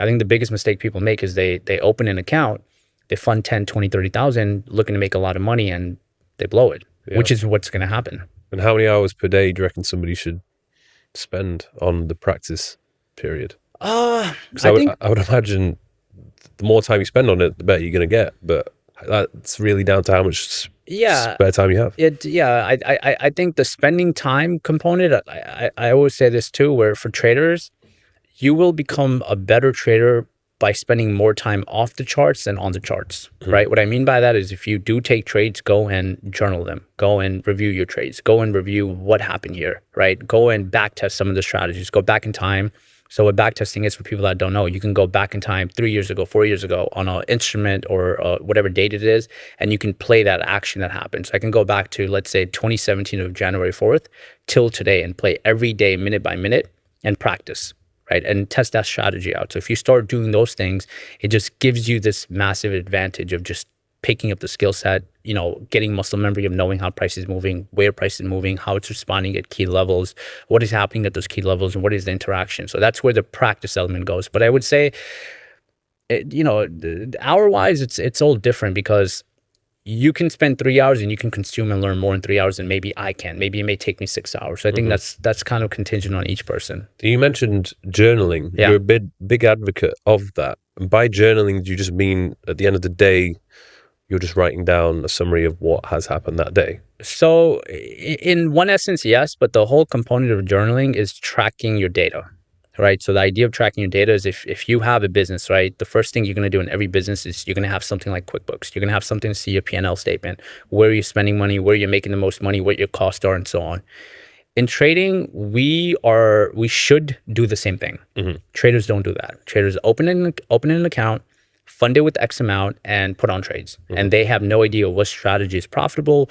I think the biggest mistake people make is they open an account, they fund 10, 20, 30,000 looking to make a lot of money and they blow it, which is what's going to happen. And how many hours per day do you reckon somebody should spend on the practice period? I would imagine the more time you spend on it, the better you're going to get. But that's really down to how much spare time you have. I think the spending time component, I always say this too, where for traders, you will become a better trader by spending more time off the charts than on the charts, right? What I mean by that is if you do take trades, go and journal them, go and review your trades, go and review what happened here, right? Go and back test some of the strategies, go back in time. So what backtesting is for people that don't know, you can go back in time 3 years ago, 4 years ago on an instrument or whatever date it is, and you can play that action that happened. So I can go back to, let's say, 2017 of January 4th till today and play every day, minute by minute, and practice, right? And test that strategy out. So if you start doing those things, it just gives you this massive advantage of just picking up the skill set, you know, getting muscle memory of knowing how price is moving, where price is moving, how it's responding at key levels, what is happening at those key levels, and what is the interaction. So that's where the practice element goes. But I would say, you know, hour-wise, it's all different because you can spend 3 hours and you can consume and learn more in 3 hours than maybe I can. Maybe it may take me 6 hours. So I think that's kind of contingent on each person. You mentioned journaling. Yeah. You're a big advocate of that. And by journaling, do you just mean at the end of the day, you're just writing down a summary of what has happened that day? So in one essence, yes, but the whole component of journaling is tracking your data, right? So the idea of tracking your data is if you have a business, right, the first thing you're going to do in every business is you're going to have something like QuickBooks. You're going to have something to see your P&L statement, where you're spending money, where you're making the most money, what your costs are, and so on. In trading, we should do the same thing. Traders don't do that. Traders open an account, fund it with X amount, and put on trades. And they have no idea what strategy is profitable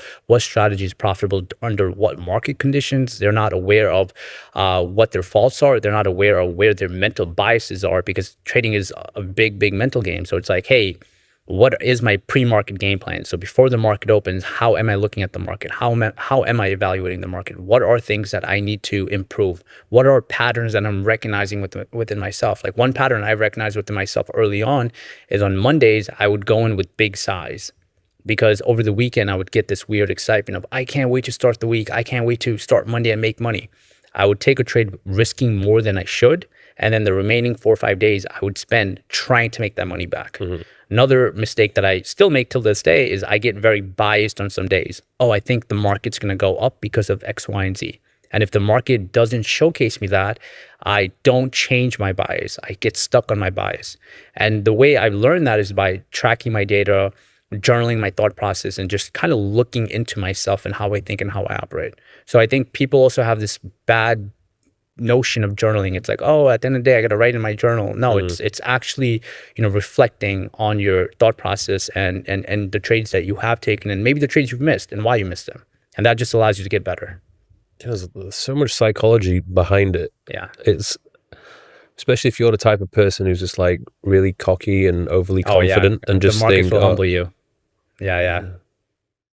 under what market conditions. They're not aware of what their faults are. They're not aware of where their mental biases are, because trading is a big mental game. So it's like, hey, what is my pre-market game plan? So before the market opens, how am I looking at the market? How am I evaluating the market? What are things that I need to improve? What are patterns that I'm recognizing within myself? Like one pattern I recognized within myself early on is on Mondays, I would go in with big size, because over the weekend, I would get this weird excitement of, I can't wait to start the week. I can't wait to start Monday and make money. I would take a trade risking more than I should. And then the remaining 4 or 5 days I would spend trying to make that money back. Another mistake that I still make till this day is I get very biased on some days. Oh, I think the market's going to go up because of X, Y, and Z. And if the market doesn't showcase me that, I don't change my bias. I get stuck on my bias. And the way I've learned that is by tracking my data, journaling my thought process, and just kind of looking into myself and how I think and how I operate. So I think people also have this bad notion of journaling. It's like, oh, at the end of the day, I got to write in my journal. No, it's actually, you know, reflecting on your thought process and the trades that you have taken, and maybe the trades you've missed and why you missed them. And that just allows you to get better. There's so much psychology behind it. Yeah. It's, especially if you're the type of person who's just like really cocky and overly confident and just the market think, will humble you. Yeah.